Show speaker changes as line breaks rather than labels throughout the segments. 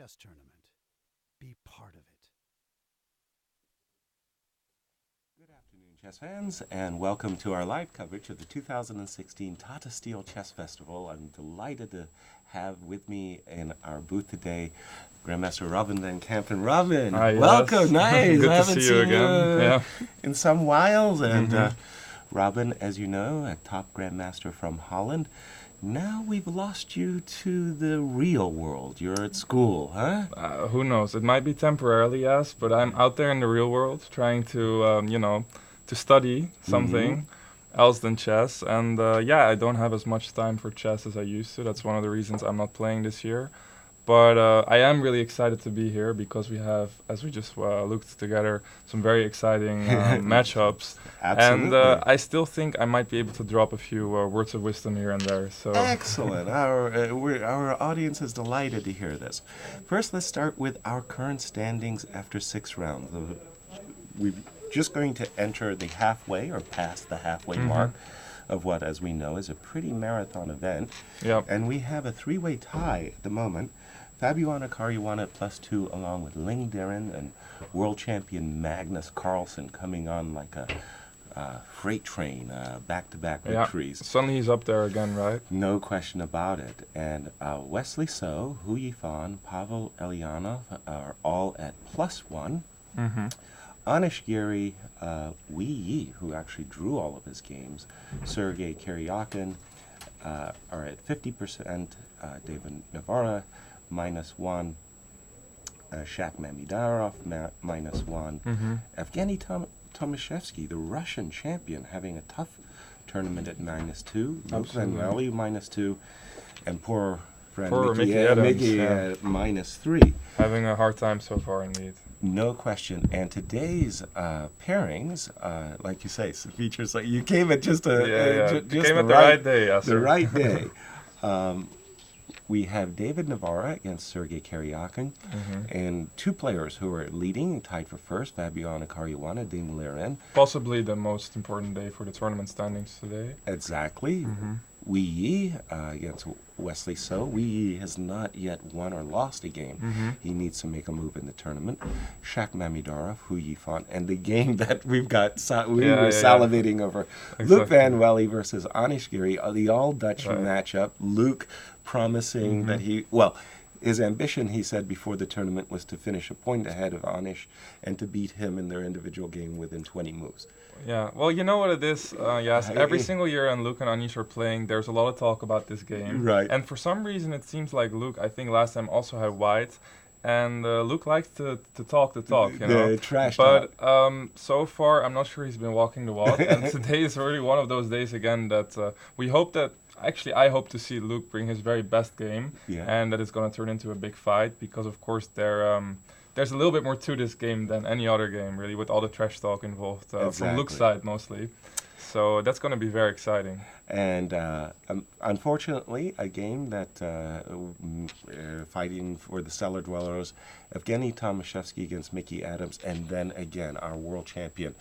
chess tournament. Be part of it.
Good afternoon, chess fans, and welcome to our live coverage of the 2016 Tata Steel Chess Festival. I'm delighted to have with me in our booth today Grandmaster Robin Van Kampen. Robin, welcome, nice.
Good
I
to
haven't
see you
seen
again.
in some while. And Robin, as you know, a top Grandmaster from Holland. Now we've lost you to the real world. You're at school, huh?
Who knows? It might be temporarily, yes, but I'm out there in the real world trying to, to study something else than chess. And I don't have as much time for chess as I used to. That's one of the reasons I'm not playing this year. But I am really excited to be here because we have, as we just looked together, some very exciting matchups.
Absolutely.
And I still think I might be able to drop a few words of wisdom here and there. So
excellent. Our audience is delighted to hear this. First, let's start with our current standings after 6 rounds. We're just going to enter the halfway or past the halfway mark of what, as we know, is a pretty marathon event.
Yep.
And we have a 3-way tie at the moment. Fabiano Caruana at +2, along with Ling Darren and world champion Magnus Carlsen coming on like a freight train, back-to-back victories.
Suddenly he's up there again, right?
No question about it. And Wesley So, Hu Yifan, Pavel Elyanov are all at +1. Anish Giri, Wei Yi, who actually drew all of his games, Sergei Karyakin are at 50%, David Navarra -1, Shak Mamidarov -1, Evgeny Tomashevsky, the Russian champion, having a tough tournament at -2, Luke Van Rally -2, and poor friend Mickey at -3.
Having a hard time so far, indeed.
No question. And today's pairings, like you say, features like you came at just
came at the right day, Yasser.
The right day. We have David Navarra against Sergei Karyakin, and 2 players who are leading, tied for first, Fabiano Caruana, Ding Liren.
Possibly the most important day for the tournament standings today.
Exactly. Wei Yi against Wesley So. Wei Yi has not yet won or lost a game. He needs to make a move in the tournament. Shak Mamidarov, Hu Yifan, and the game that we've got, we were salivating over.
Exactly.
Luke Van Welly versus Anish Giri, the all-Dutch matchup. Luke promising that his ambition, he said before the tournament, was to finish a point ahead of Anish and to beat him in their individual game within 20 moves.
Yeah, well, you know what it is, yes. Every single year when Luke and Anish are playing, there's a lot of talk about this game.
Right.
And for some reason, it seems like Luke, I think last time also had white. And Luke likes to talk the talk, you know.
Trash
but
talk.
So far, I'm not sure he's been walking the walk. And today is really one of those days again that we hope that. Actually, I hope to see Luke bring his very best game, and that it's going to turn into a big fight because, of course, there's a little bit more to this game than any other game, really, with all the trash talk involved from Luke's side mostly. So that's going to be very exciting.
And unfortunately, a game that fighting for the Cellar Dwellers, Evgeny Tomashevsky against Mickey Adams, and then again our world champion,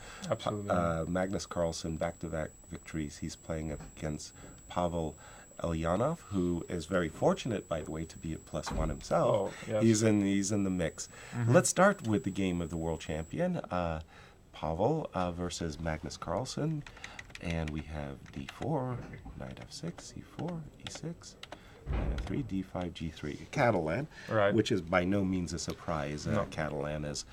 Magnus Carlsen, back-to-back victories. He's playing against Pavel Elyanov, who is very fortunate, by the way, to be at +1 himself.
Oh, yes.
He's in the mix. Let's start with the game of the world champion, Pavel versus Magnus Carlsen. And we have d4, knight f6, c4, e6, knight f3, d5, g3. Catalan, which is by no means a surprise. Catalan is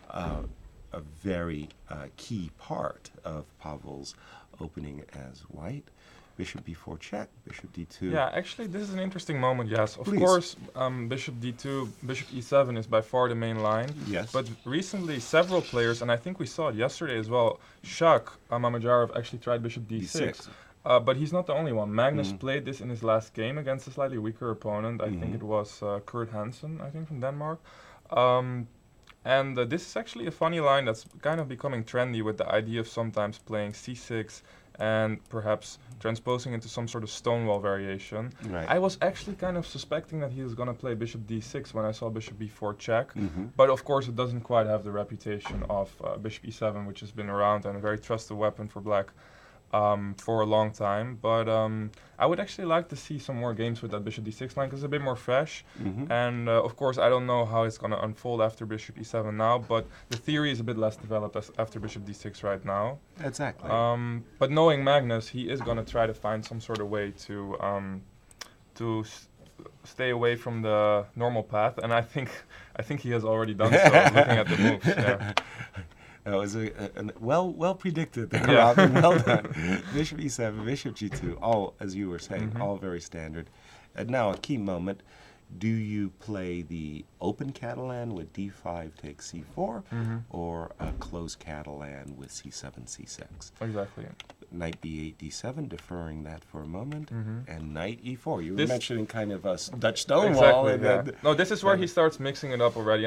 a very key part of Pavel's opening as white. Bishop b4 check, bishop d2.
Yeah, actually, this is an interesting moment, yes. Of
Please.
course, bishop d2, bishop e7 is by far the main line.
Yes.
But recently, several players, and I think we saw it yesterday as well, Shak Mamidarov actually tried bishop d6. But he's not the only one. Magnus played this in his last game against a slightly weaker opponent. I think it was Kurt Hansen, I think, from Denmark. And this is actually a funny line that's kind of becoming trendy with the idea of sometimes playing c6 and perhaps transposing into some sort of stonewall variation.
Right.
I was actually kind of suspecting that he was going to play bishop d6 when I saw bishop b4 check, but of course it doesn't quite have the reputation of bishop e7, which has been around and a very trusted weapon for black. for a long time. But I would actually like to see some more games with that bishop d6 line because it's a bit more fresh. And of course, I don't know how it's going to unfold after bishop e7 now, but the theory is a bit less developed after bishop d6 right now.
Exactly.
But knowing Magnus, he is going to try to find some sort of way to stay away from the normal path, and I think he has already done so. Looking at the moves, yeah.
That was well predicted there,
Yeah.
Robin. Well done. Bishop e7, bishop g2, all, as you were saying, all very standard. And now a key moment. Do you play the open Catalan with d5 takes c4, or a closed Catalan with c7, c6?
Exactly.
Knight b8, d7, deferring that for a moment, and knight e4. You were mentioning kind of a Dutch stonewall.
Exactly, yeah. No, this is where he starts mixing it up already.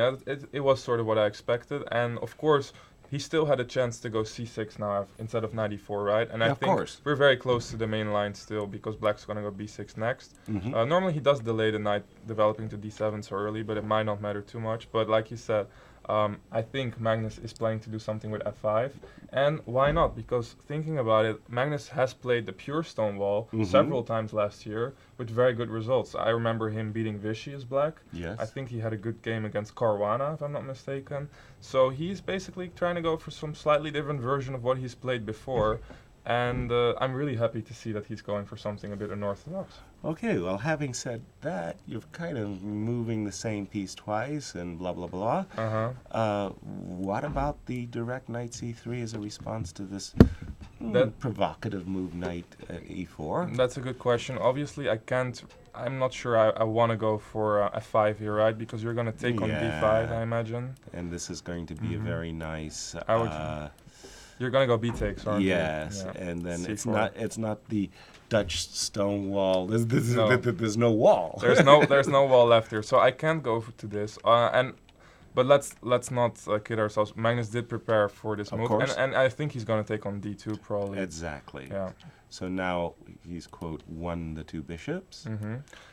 It was sort of what I expected, and of course, he still had a chance to go c6 now instead of knight e4, right? And I think we're very close to the main line still because black's going to go b6 next. Normally he does delay the knight developing to d7 so early, but it might not matter too much. But like you said, I think Magnus is planning to do something with f5. And why not? Because thinking about it, Magnus has played the pure stonewall several times last year with very good results. I remember him beating Vichy as black.
Yes.
I think he had a good game against Caruana, if I'm not mistaken. So he's basically trying to go for some slightly different version of what he's played before. And I'm really happy to see that he's going for something a bit unorthodox.
Okay, well, having said that, you're kind of moving the same piece twice and blah, blah, blah. What about the direct knight c3 as a response to this provocative move knight e4?
That's a good question. Obviously, I'm not sure I want to go for f5 here, right? Because you're going to take on d5, I imagine.
And this is going to be a very nice...
You're gonna go b-takes, aren't you?
Yes,
Yeah.
and then
C4.
it's not the Dutch stone wall. There's no wall.
There's no wall left here, so I can't go to this. But let's not kid ourselves. Magnus did prepare for this move, and I think he's gonna take on d2 probably.
Exactly.
Yeah.
So now he's quote won the two bishops.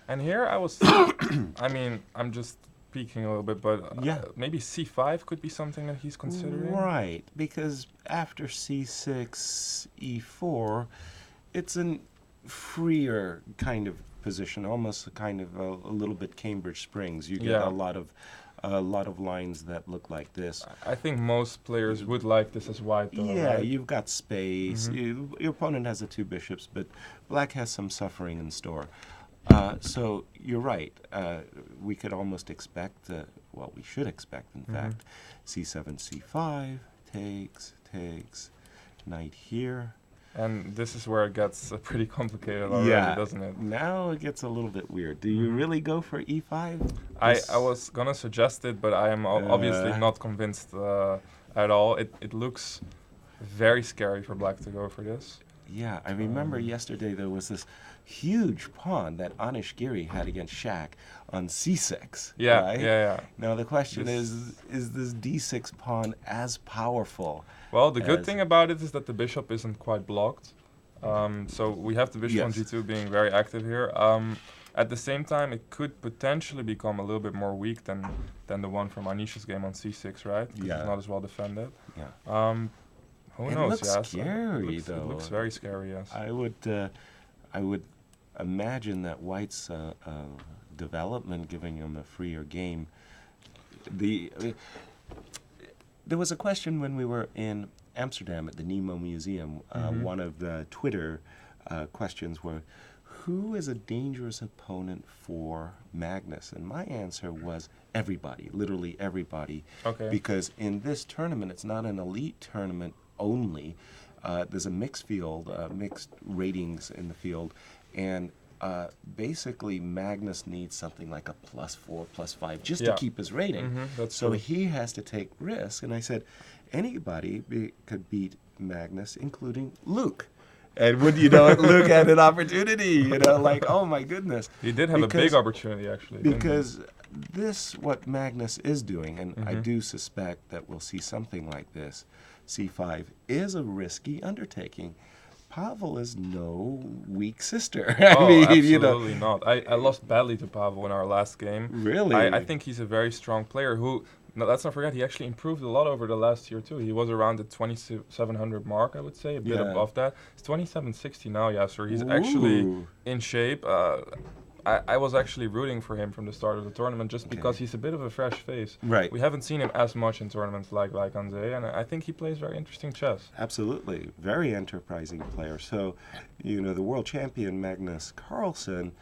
And here I was, I mean, I'm just peeking a little bit, but maybe c5 could be something that he's considering.
Right, because after c6, e4, it's a freer kind of position, almost a kind of a little bit Cambridge Springs. You get a lot of lines that look like this.
I think most players would like this as white, though.
Yeah,
right?
you've got space. Your opponent has the two bishops, but black has some suffering in store. So you're right. We could almost expect, we should expect, in fact, c7, c5, takes, knight here.
And this is where it gets pretty complicated already, doesn't it?
Now it gets a little bit weird. Do you really go for e5?
I was going to suggest it, but I am obviously not convinced at all. It looks very scary for black to go for this.
Yeah, I remember yesterday there was this huge pawn that Anish Giri had against Shaq on c6.
Yeah,
right?
yeah.
Now the question is this d6 pawn as powerful?
Well, the good thing about it is that the bishop isn't quite blocked. So we have the bishop on g2 being very active here. At the same time, it could potentially become a little bit more weak than the one from Anish's game on c6, right?
Yeah.
It's not as well defended.
Yeah.
Who
it
knows?
Looks scary, though.
It looks very scary. Yes.
I would imagine that White's development, giving him a freer game. There was a question when we were in Amsterdam at the Nemo Museum. One of the Twitter questions were, who is a dangerous opponent for Magnus? And my answer was everybody, literally everybody.
Okay.
Because in this tournament, it's not an elite tournament only. There's a mixed field, mixed ratings in the field, and basically Magnus needs something like a +4, +5 just to keep his rating. So
true.
he has to take risks. And I said, anybody could beat Magnus, including Luke. And would Luke had an opportunity, like, oh my goodness.
He did have a big opportunity, actually.
Because what Magnus is doing, and I do suspect that we'll see something like this, c5 is a risky undertaking. Pavel is no weak sister.
Absolutely not. I lost badly to Pavel in our last game.
Really?
I think he's a very strong player who no, let's not forget, he actually improved a lot over the last year too. He was around the 2,700 mark, I would say, a bit
Yeah.
above that. It's 2,760 now, Yasser. He's actually
Ooh.
in shape. I was actually rooting for him from the start of the tournament just because he's a bit of a fresh face.
Right.
We haven't seen him as much in tournaments like Wijk aan Zee, and I think he plays very interesting chess.
Absolutely. Very enterprising player. So, the world champion Magnus Carlsen,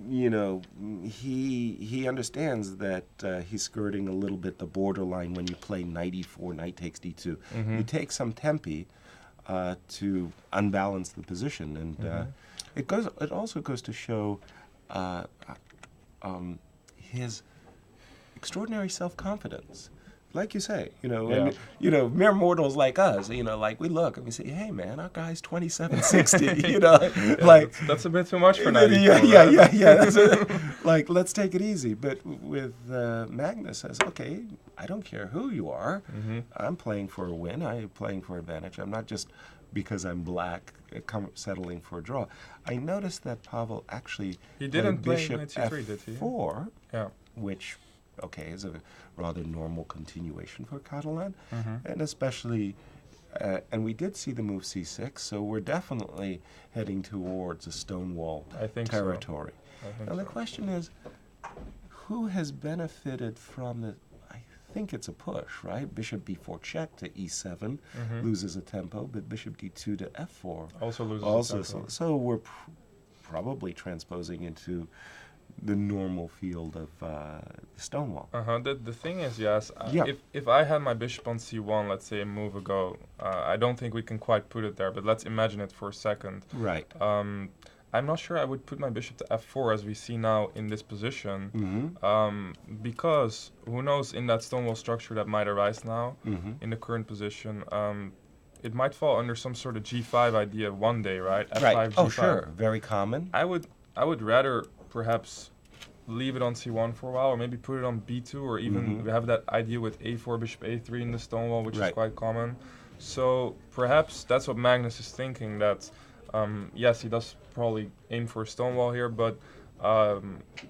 he understands that he's skirting a little bit the borderline when you play knight e4, knight takes d2. You take some tempi to unbalance the position, and it also goes to show his extraordinary self-confidence. Like you say, and, mere mortals like us, like we look and we say, hey man, our guy's 2760,
that's a bit too much for 94.
Yeah. Like, let's take it easy. But with Magnus says, okay, I don't care who you are. I'm playing for a win. I'm playing for advantage. I'm not just because I'm black settling for a draw. I noticed that Pavel actually
he didn't play
bishop
knight c3, did he?
f4,
Yeah.
which is a rather normal continuation for Catalan, and especially, and we did see the move c6, so we're definitely heading towards a Stonewall territory.
So.
The question is, who has benefited from the? I think it's a push, right? Bishop b4 check to e7 loses a tempo, but bishop d2 to f4
also loses a tempo.
So we're probably transposing into the normal field of Stonewall.
The thing is, yes, if I had my bishop on c1, let's say a move ago, I don't think we can quite put it there, but let's imagine it for a second.
Right.
I'm not sure I would put my bishop to f4 as we see now in this position, because who knows, in that Stonewall structure that might arise now, in the current position, it might fall under some sort of g5 idea one day, right? F5,
right.
G5.
Oh, sure. Very common.
I would rather perhaps leave it on c1 for a while, or maybe put it on b2, or even we have that idea with a4, bishop a3 in the Stonewall, which is quite common. So perhaps that's what Magnus is thinking, that yes, he does probably aim for a Stonewall here, but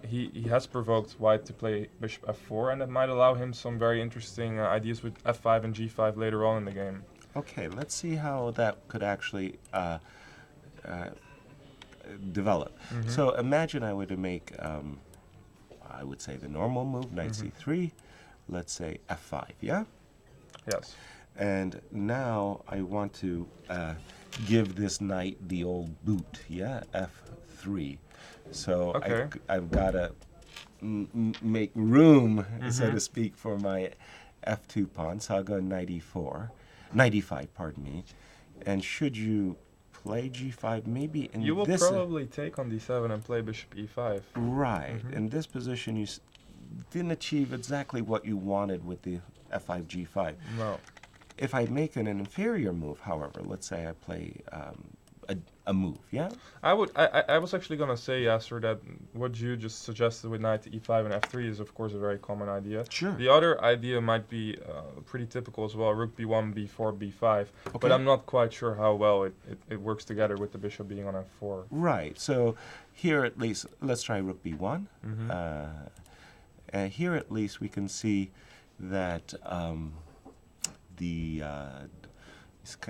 he has provoked White to play bishop f4, and that might allow him some very interesting ideas with f5 and g5 later on in the game.
Okay, let's see how that could actually develop. So imagine I were to make, I would say the normal move, knight c3, let's say f5, yeah?
Yes.
And now I want to give this knight the old boot, yeah? f3. So I've got to make room, so to speak, for my f2 pawn. So I'll go knight e4, knight e5, pardon me. And should you play g5, maybe in this...
You will probably take on d7 and play bishop e5.
Right. In this position, you didn't achieve exactly what you wanted with the f5, g5.
No.
If I make an inferior move, however, let's say I play a move, yeah?
I was actually going to say, Yasser, that what you just suggested with knight to e5 and f3 is, of course, a very common idea.
Sure.
The other idea might be pretty typical as well, rook b1, b4, b5. But I'm not quite sure how well it works together with the bishop being on f4.
Right. So here at least, let's try rook b1. Here at least we can see that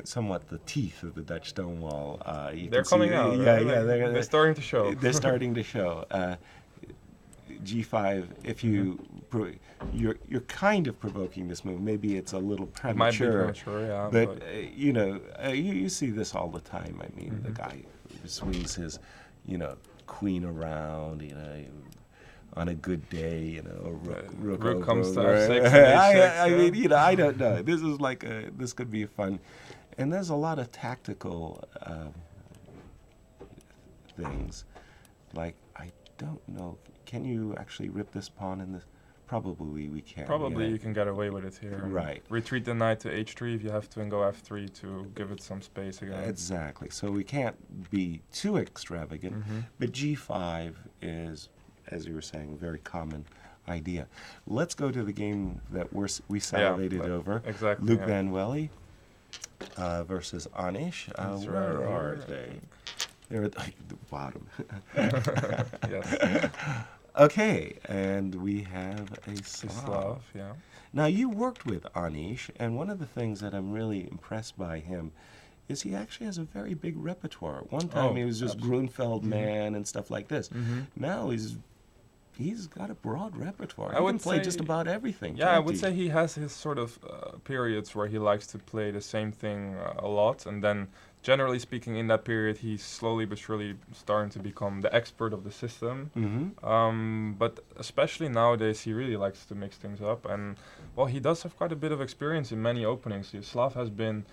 somewhat the teeth of the Dutch Stonewall.
They're coming out.
Yeah,
right?
yeah.
They're starting to show.
They're starting to show. G5. If you're kind of provoking this move. Maybe it's a little premature.
It might be premature, yeah.
But you see this all the time. I mean, the guy who swings his, queen around. On a good day, rook
comes to
over.
f6 and h6.
I mean, I don't know. This is this could be fun, and there's a lot of tactical things. Like, I don't know. Can you actually rip this pawn in this? Probably we can.
Probably you can get away with it here.
Right.
Retreat the knight to h3 if you have to, and go f3 to give it some space again.
Exactly. So we can't be too extravagant, but g5 is, as you were saying, a very common idea. Let's go to the game that we salivated over.
Exactly.
Luke Van Welly versus Anish. Where are they? They're at the bottom.
Yes.
Okay, and we have a Slav.
Slav, yeah.
Now, you worked with Anish, and one of the things that I'm really impressed by him is he actually has a very big repertoire. At one time,
Oh,
he was just
absolutely.
Grunfeld man and stuff like this. Now he's got a broad repertoire.
I
He can
would
play
say-
just about everything.
Yeah, I
can't
would
he?
say he has his sort of periods where he likes to play the same thing a lot, and then generally speaking, in that period, he's slowly but surely starting to become the expert of the system. But especially nowadays, he really likes to mix things up, and well, he does have quite a bit of experience in many openings. Slav has been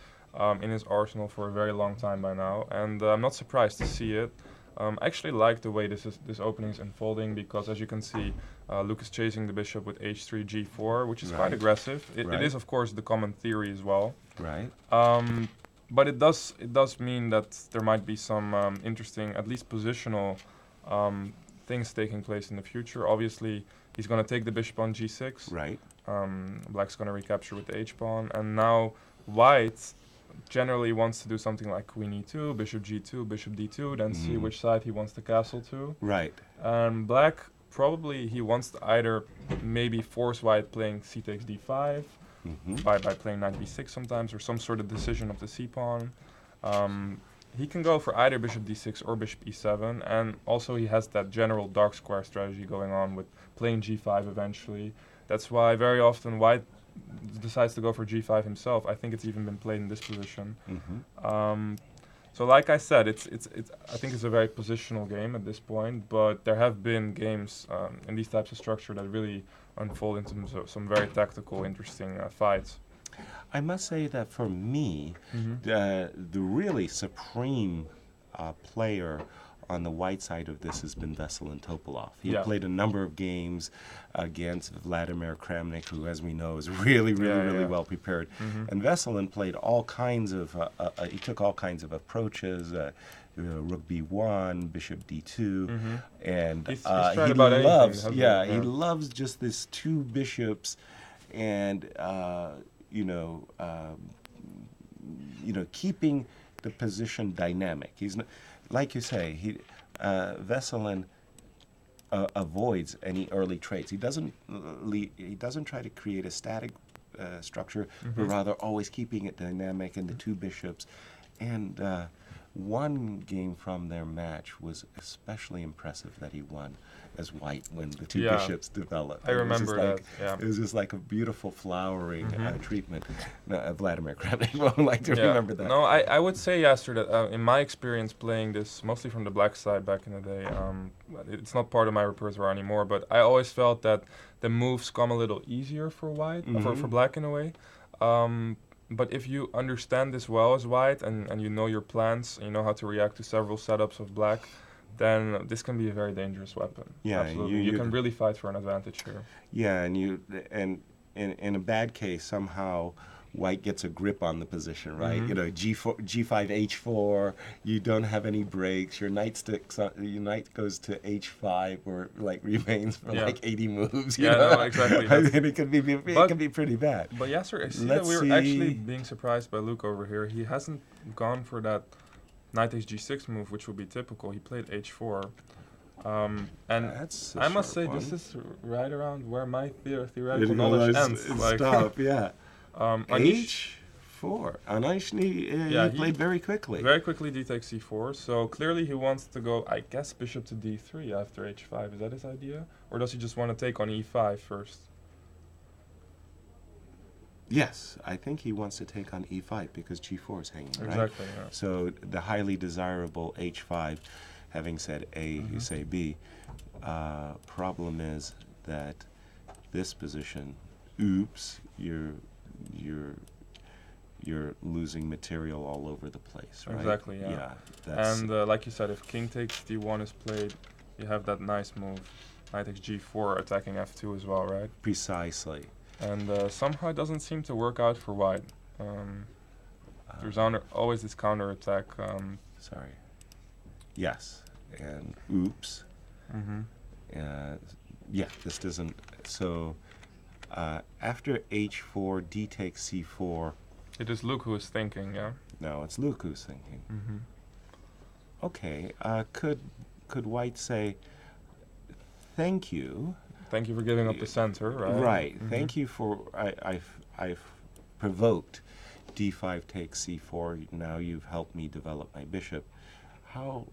in his arsenal for a very long time by now, and I'm not surprised to see it. I actually like the way this opening is unfolding because, as you can see, Luke is chasing the bishop with h3, g4, which is quite
Right.
aggressive. It
Right.
is, of course, the common theory as well.
Right.
But it does mean that there might be some interesting, at least positional, things taking place in the future. Obviously, he's going to take the bishop on g6.
Right.
Black's going to recapture with the h-pawn, and now White generally wants to do something like queen e2, bishop g2, bishop d2, then see which side he wants the castle to.
Right.
Black, probably he wants to either maybe force White playing c takes d5, by playing knight b6 sometimes, or some sort of decision of the c-pawn. He can go for either bishop d6 or bishop e7, and also he has that general dark square strategy going on with playing g5 eventually. That's why very often White decides to go for g5 himself. I think it's even been played in this position. So like I said, it's I think it's a very positional game at this point, but there have been games in these types of structure that really unfold into some very tactical, interesting fights.
I must say that for me, the really supreme player on the white side of this has been Veselin Topalov. He
Yeah.
played a number of games against Vladimir Kramnik, who, as we know, is really well prepared. And Veselin played all kinds of, he took all kinds of approaches, rook b1, bishop d2, and
He's
he
tried about anything,
loves,
hasn't he?
he
Yeah.
loves just this two bishops, and keeping the position dynamic. He's not, like you say, Veselin avoids any early traits. He doesn't try to create a static structure, but rather always keeping it dynamic in the two bishops. And one game from their match was especially impressive that he won as White when the two
Yeah.
bishops developed.
I
It was just
remember that, yeah.
It was just like a beautiful flowering treatment. No, Vladimir Kramnik won't like to remember that.
No, I would say, Yasser, that in my experience playing this, mostly from the black side back in the day, it's not part of my repertoire anymore, but I always felt that the moves come a little easier for White, for black in a way. But if you understand this well as White, and you know your plans, and you know how to react to several setups of black, then this can be a very dangerous weapon.
Yeah,
absolutely. You can really fight for an advantage here.
Yeah, and in a bad case, somehow White gets a grip on the position, right? You know, G4, G5, H4. You don't have any breaks. Your knight goes to H5, or like remains for like 80 moves. You know?
No, exactly.
I mean, it can be pretty bad.
But Yasser, I see
Let's
that we're
see.
actually being surprised by Luke over here. He hasn't gone for that knight takes g6 move, which would be typical. He played h4. And
That's a
I must say,
sharp
this
one.
is right around where my theoretical knowledge ends.
Stop, yeah.
Anish,
H4. Anish,
Yeah,
he played very quickly.
very quickly d takes c4. So clearly he wants to go, I guess, bishop to d3 after h5. Is that his idea? Or does he just want to take on e5 first?
Yes, I think he wants to take on e5 because g4 is hanging, right?
Exactly, yeah.
So the highly desirable h5, having said A, you say B. Problem is that this position, oops, you're losing material all over the place, right?
Exactly, yeah.
Yeah, that's
And like you said, if king takes d1 is played, you have that nice move. Knight takes g4, attacking f2 as well, right?
precisely.
And somehow it doesn't seem to work out for White. There's always this counter attack.
Sorry. Yes, and oops. Yeah, this doesn't. So after h4, d takes c4.
It is Luke who is thinking, yeah.
No, it's Luke who's thinking. Okay, could White say, thank you.
Thank you for giving up the center, right?
Right. Thank you for I've provoked d5 takes c4. Now you've helped me develop my bishop. How?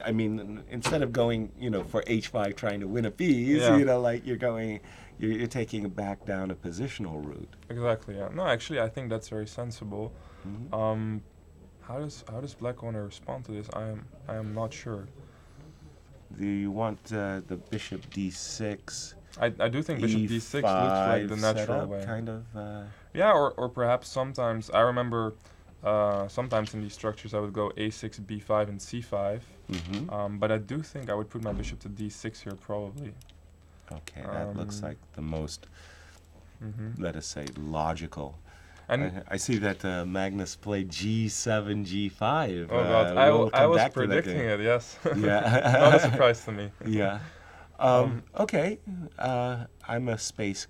I mean, instead of going, for h5 trying to win a piece, like you're taking a back down a positional route.
Exactly. Yeah. No, actually, I think that's very sensible. How does Black want to respond to this? I am not sure.
Do you want the bishop d6?
I do think bishop d6 looks like the natural way.
Kind of.
Yeah, or perhaps sometimes I remember sometimes in these structures I would go a6, b5, and c5. But I do think I would put my bishop to d6 here probably.
Okay, that looks like the most, let us say, logical.
And
I see that Magnus played g7, g5.
Oh God, I was predicting it. Yes.
Yeah.
Not a surprise to me.
Yeah. Okay. I'm a space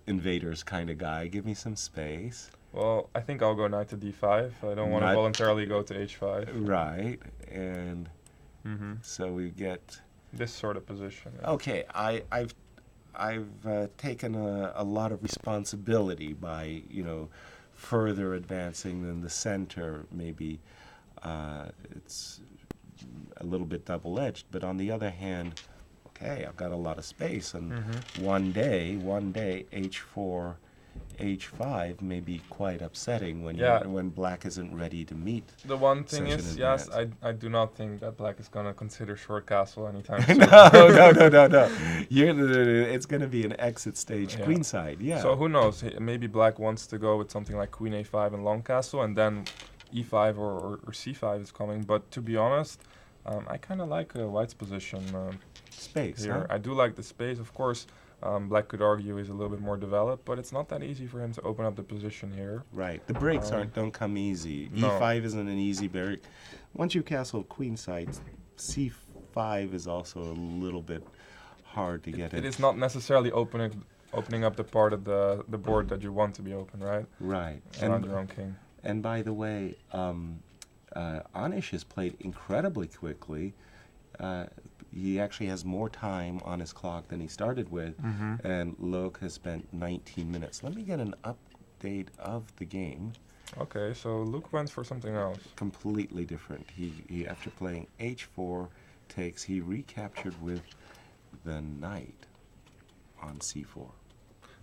invaders kind of guy. Give me some space.
Well, I think I'll go knight to d5. I don't want to voluntarily go to h5.
Right, and so we get
this sort of position. Yeah.
Okay, I've taken a lot of responsibility by further advancing than the center. Maybe it's a little bit double-edged, but on the other hand, okay, I've got a lot of space, and one day h4, h5 may be quite upsetting when Black isn't ready to meet.
The one thing is, yes, I do not think that Black is going to consider short castle anytime soon.
No. It's going to be an exit stage queenside, yeah.
So who knows? Maybe Black wants to go with something like queen a5 and long castle, and then e5 or c5 is coming. But to be honest, I kind of like White's position
space
here.
Huh?
I do like the space, of course. Black could argue he's a little bit more developed, but it's not that easy for him to open up the position here.
Right. The breaks don't come easy.
No.
E5 isn't an easy break. Once you castle queenside, c5 is also a little bit hard to get in.
It is not necessarily opening up the part of the board that you want to be open, right?
Right.
Around your own king.
And by the way, Anish has played incredibly quickly. He actually has more time on his clock than he started with, and Luke has spent 19 minutes. Let me get an update of the game.
Okay, so Luke went for something else.
Completely different. He after playing h4 takes, he recaptured with the knight on c4.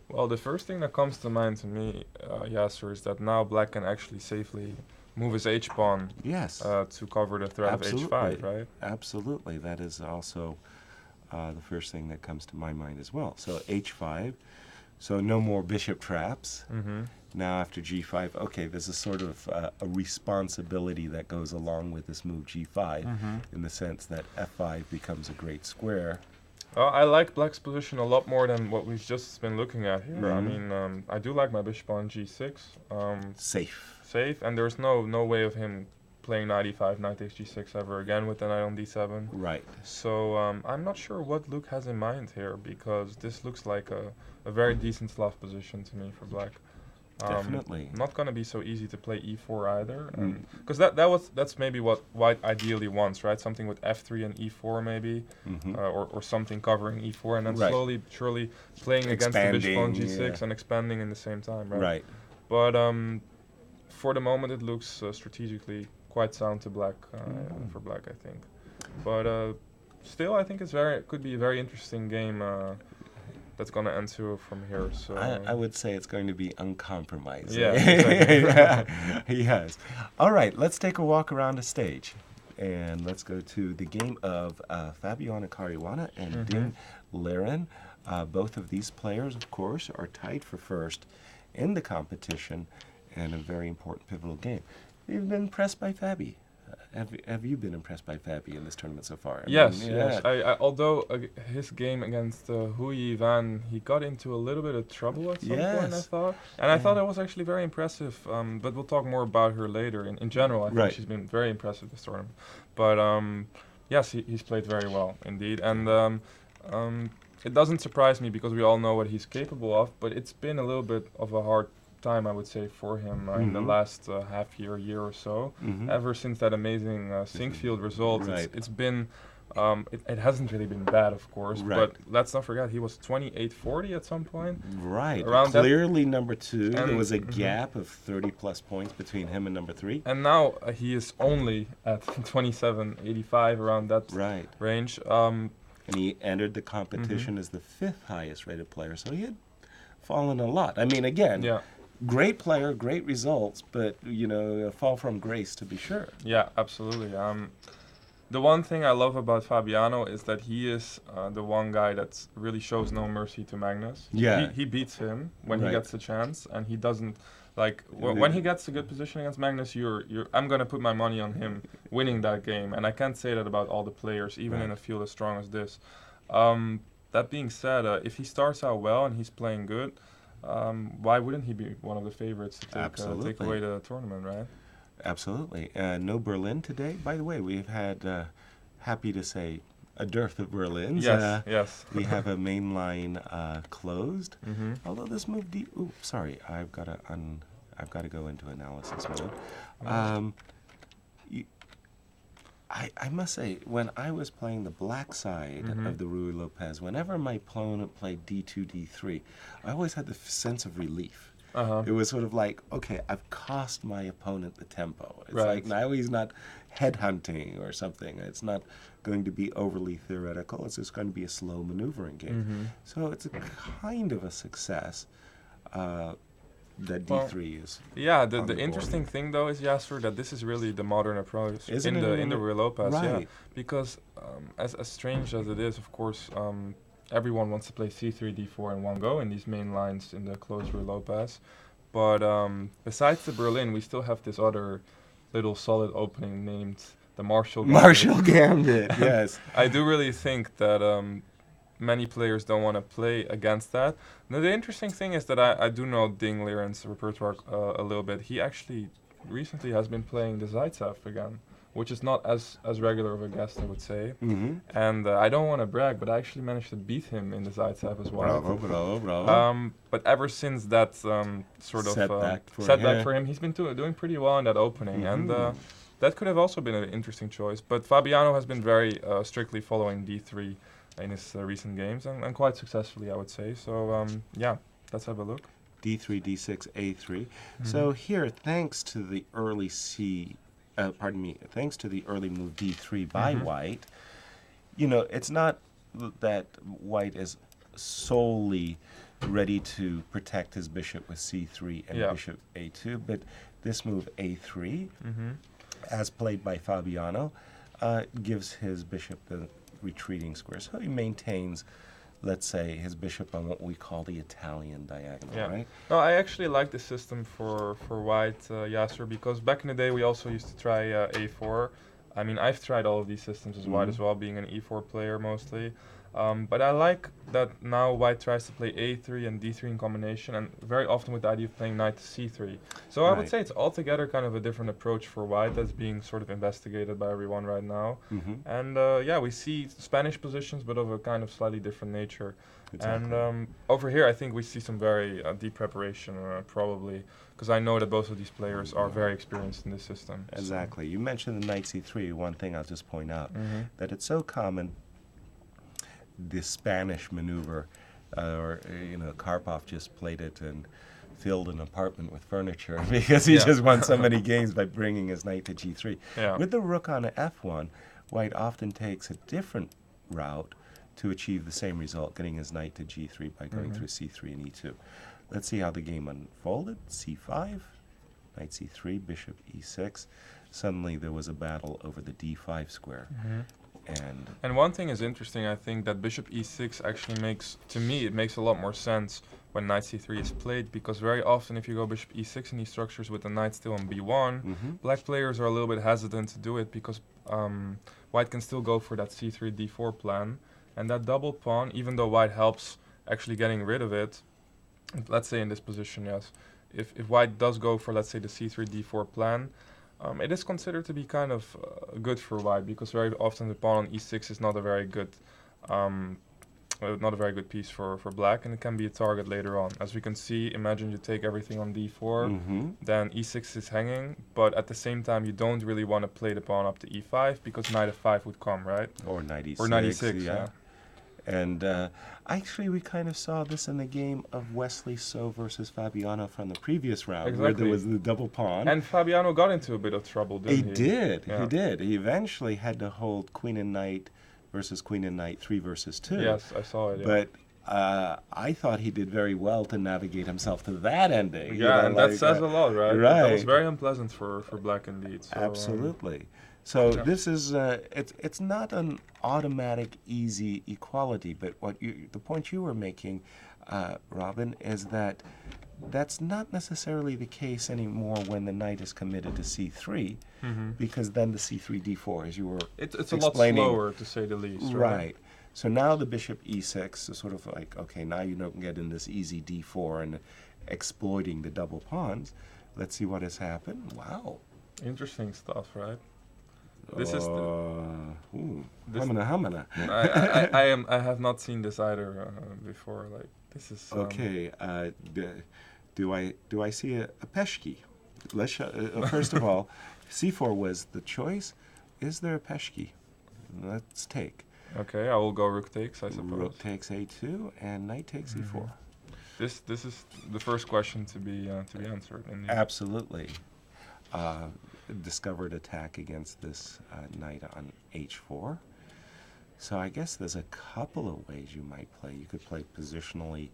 Well, the first thing that comes to mind to me, Yasser, is that now Black can actually safely move his h-pawn to cover the threat of h5, right?
Absolutely. That is also the first thing that comes to my mind as well. So h5, so no more bishop traps. Now after g5, okay, there's a sort of a responsibility that goes along with this move g5 in the sense that f5 becomes a great square.
I like Black's position a lot more than what we've just been looking at here. I mean, I do like my bishop on g6. Safe, and there's no way of him playing knight e5, knight takes g6 ever again with the knight on d7.
Right.
So I'm not sure what Luke has in mind here, because this looks like a very decent Slav position to me for Black.
Definitely.
Not going to be so easy to play e4 either, because that's maybe what White ideally wants, right? Something with f3 and e4 maybe, or something covering e4, and then slowly, surely playing against the bishop on g6 and expanding in the same time, right?
Right.
But for the moment, it looks strategically quite sound to Black for Black, I think. But still, I think could be a very interesting game that's going to ensue from here. So
I would say it's going to be uncompromising.
Yeah, exactly.
Yes. All right, let's take a walk around the stage. And let's go to the game of Fabiana Caruana and Ding Liren. Both of these players, of course, are tied for first in the competition, and a very important pivotal game. You've been impressed by Fabi. Have you been impressed by Fabi in this tournament so far?
Yes. Although his game against Hui Van, he got into a little bit of trouble at some point, I thought. And I thought it was actually very impressive. But we'll talk more about her later. In general, I think she's been very impressive this tournament. But yes, he's played very well indeed. And it doesn't surprise me, because we all know what he's capable of. But it's been a little bit of a hard time, I would say, for him in the last year or so. Ever since that amazing Sinkfield result, it's been It hasn't really been bad, of course,
Right.
but let's not forget he was 28-40 at some point.
Right.
Around that-
Clearly number 2. There
And-
was a gap of 30 plus points between him and number 3.
And now he is only at 27-85, around that
Right.
range.
And he entered the competition as the 5th highest rated player, so he had fallen a lot. I mean, again,
Yeah,
great player, great results, but, a fall from grace to be sure.
yeah, absolutely. The one thing I love about Fabiano is that he is the one guy that really shows no mercy to Magnus.
Yeah.
He beats him when he
Right.
gets the chance, and he doesn't when he gets a good position against Magnus. I'm gonna put my money on him winning that game, and I can't say that about all the players, even in
Right.
a field as strong as this. That being said, if he starts out well and he's playing good, why wouldn't he be one of the favorites to take
Absolutely.
away the tournament, right?
Absolutely. No Berlin today. By the way, we've had, happy to say, a dearth of Berlins.
Yes, yes.
We have a main line closed.
Mm-hmm.
Although this move, sorry, I've got to go into analysis mode. I must say, when I was playing the black side of the Rui Lopez, whenever my opponent played D2, D3, I always had the sense of relief.
Uh-huh.
It was sort of like, okay, I've cost my opponent the tempo. It's
Right.
like now he's not headhunting or something. It's not going to be overly theoretical. It's just going to be a slow maneuvering game. So it's a kind of a success that
Well,
D3 is.
Yeah,
on
the
the
interesting thing though is, Yasser, that this is really the modern approach
Isn't it
in the Rui Lopez, yeah.
right.
Because as strange as it is, of course, everyone wants to play C3, D4 in one go in these main lines in the closed Rui Lopez. But besides the Berlin, we still have this other little solid opening named the Marshall Gambit.
Marshall Gambit, yes.
I do really think that many players don't want to play against that. Now, the interesting thing is that I do know Ding Liren's repertoire a little bit. He actually recently has been playing the Zaitsev again, which is not as regular of a guest, I would say.
Mm-hmm.
And I don't want to brag, but I actually managed to beat him in the Zaitsev as well.
Bravo.
But ever since that sort of setback for him, he's been doing pretty well in that opening. And that could have also been an interesting choice. But Fabiano has been very strictly following D3 in his recent games, and quite successfully, I would say. So, yeah, let's have a look.
D3, D6, A3. So here, thanks to the early thanks to the early move D3 by White, it's not that White is solely ready to protect his bishop with C3 and bishop A2, but this move A3, as played by Fabiano, gives his bishop the retreating square. So he maintains, let's say, his bishop on what we call the Italian diagonal, right?
No, I actually like the system for White, Yasser, because back in the day we also used to try A4. I mean, I've tried all of these systems as White as well, being an E4 player mostly. But I like that now White tries to play A3 and D3 in combination, and very often with the idea of playing knight to C3. So I would say it's altogether kind of a different approach for White that's being sort of investigated by everyone right now. And yeah, we see Spanish positions, but of a kind of slightly different nature.
Exactly.
And over here, I think we see some very deep preparation, probably, because I know that both of these players are very experienced in this system.
Exactly. You mentioned the knight C3. One thing I'll just point out, that it's so common, this Spanish maneuver, Karpov just played it and filled an apartment with furniture because he just won so many games by bringing his knight to G3.
Yeah.
With the rook on F1, White often takes a different route to achieve the same result, getting his knight to G3 by going through C3 and E2. Let's see how the game unfolded. C5, knight C3, bishop E6. Suddenly there was a battle over the D5 square. And
one thing is interesting, I think, that bishop e6 actually makes, to me, it makes a lot more sense when knight c3 is played, because very often if you go bishop e6 in these structures with the knight still on b1, black players are a little bit hesitant to do it because white can still go for that c3, d4 plan. And that double pawn, even though white helps actually getting rid of it, let's say in this position, yes, if white does go for, let's say, the c3, d4 plan, it is considered to be kind of good for white, because very often the pawn on e6 is not a very good not a very good piece for black, and it can be a target later on. As we can see, imagine you take everything on d4, then e6 is hanging, but at the same time you don't really want to play the pawn up to e5 because knight f5 would come, right?
Or knight e6.
Or knight e6, yeah.
And actually, we kind of saw this in the game of Wesley So versus Fabiano from the previous round, where there was the double pawn.
And Fabiano got into a bit of trouble, didn't he?
He did. He eventually had to hold queen and knight versus queen and knight 3 versus 2.
Yes, I saw it. Yeah.
But I thought he did very well to navigate himself to that ending.
Yeah, and that says a lot, right?
Right.
That was very unpleasant for black indeed. So,
absolutely. So this is it's not an automatic easy equality, but the point you were making, Robin, is that that's not necessarily the case anymore when the knight is committed to c3, because then the c3 d4, as you were
it's a lot slower, to say the least.
Right. So now the bishop e6 is sort of like, okay, now you don't get in this easy d4 and exploiting the double pawns. Let's see what has happened. Wow.
Interesting stuff, right? This is
hamana.
I have not seen this either before. Like this is
okay. Do I see a peshki? Let's first of all, c4 was the choice. Is there a peshki? Let's take.
Okay, I will go rook takes, I suppose.
Rook takes a2 and knight takes e4.
This is the first question to be answered. Indeed.
Absolutely. Discovered attack against this knight on h4. So I guess there's a couple of ways you might play. You could play positionally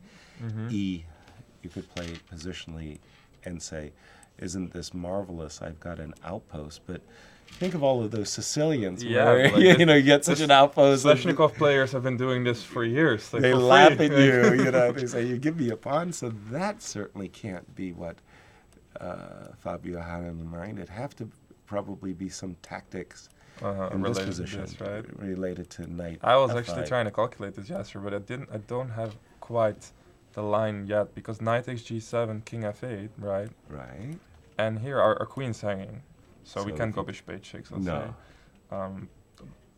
you could play positionally and say, isn't this marvelous? I've got an outpost. But think of all of those Sicilians where you get such an outpost.
Sveshnikov players have been doing this for years. Like
they laugh at you, they say, you give me a pawn. So that certainly can't be what Fabio had in mind. It'd have to probably be some tactics in this position, related to knight.
I was
f5.
actually trying to calculate this, Yasser, but I don't have quite the line yet, because knight takes g7, king f8, right?
Right.
And here our queen's hanging, so we can't go bishop h6. Let's say.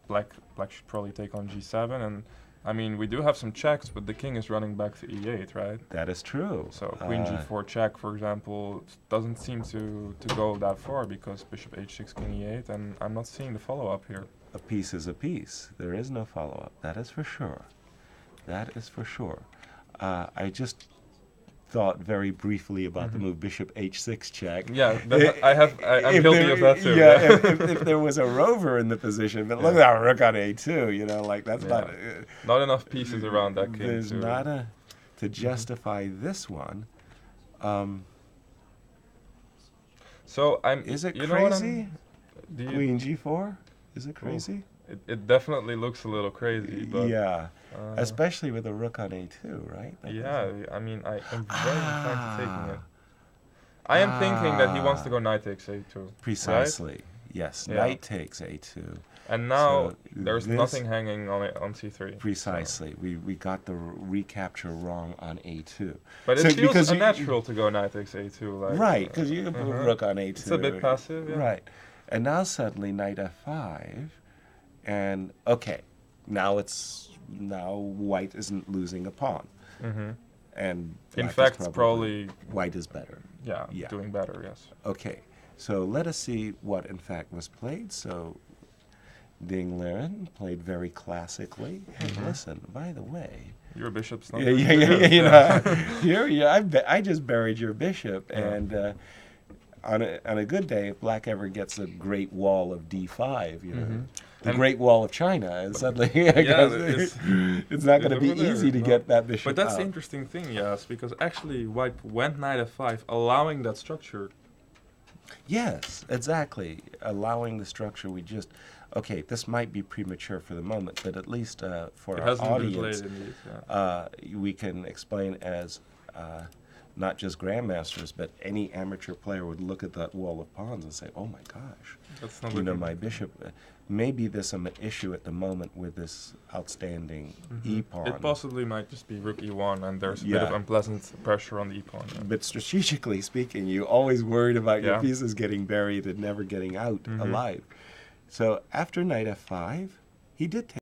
Black should probably take on g7, and I mean, we do have some checks, but the king is running back to e8, right?
That is true.
So queen g4 check, for example, doesn't seem to go that far, because bishop h6, king e8, and I'm not seeing the follow-up here.
A piece is a piece. There is no follow-up. That is for sure. That is for sure. I just thought very briefly about the move bishop h6 check.
Yeah, I'm guilty of that too.
Yeah, if there was a rover in the position, but look at that rook on a2, like that's
not enough pieces around that king.
There's not to justify this one.
So
Is it crazy? Queen g4? Is it crazy?
It definitely looks a little crazy, but
especially with a rook on a2, right?
I mean, I am very inclined to taking it. I am thinking that he wants to go knight takes a2.
Precisely.
Right?
Yes, knight takes a2.
And now there's nothing hanging on c3.
Precisely. So. We got the recapture wrong on a2.
But it feels unnatural to go knight takes a2.
Right, because you can put rook on a2.
It's a bit passive, yeah.
Right. And now suddenly knight f5. And okay, now white isn't losing a pawn, and
in fact, probably
white is better.
Yeah, doing better. Yes.
Okay, so let us see what in fact was played. So, Ding Liren played very classically. And listen, by the way,
your bishop's not.
I just buried your bishop, and. On a good day, if black ever gets a great wall of d5, the Great Wall of China, and suddenly it's not going to be easy to get that bishop
But that's
out.
the interesting thing, yes, because actually white went knight f5, allowing that structure.
Yes, exactly. Allowing the structure, this might be premature for the moment, but at least for our audience, we can explain as... not just grandmasters, but any amateur player would look at that wall of pawns and say, "Oh my gosh,
that's not
my bishop." Maybe there's an issue at the moment with this outstanding e-pawn.
It possibly might just be rook e1, and there's a bit of unpleasant pressure on the e-pawn. Yeah.
But strategically speaking, you always worried about your pieces getting buried and never getting out alive. So after knight f5, he did take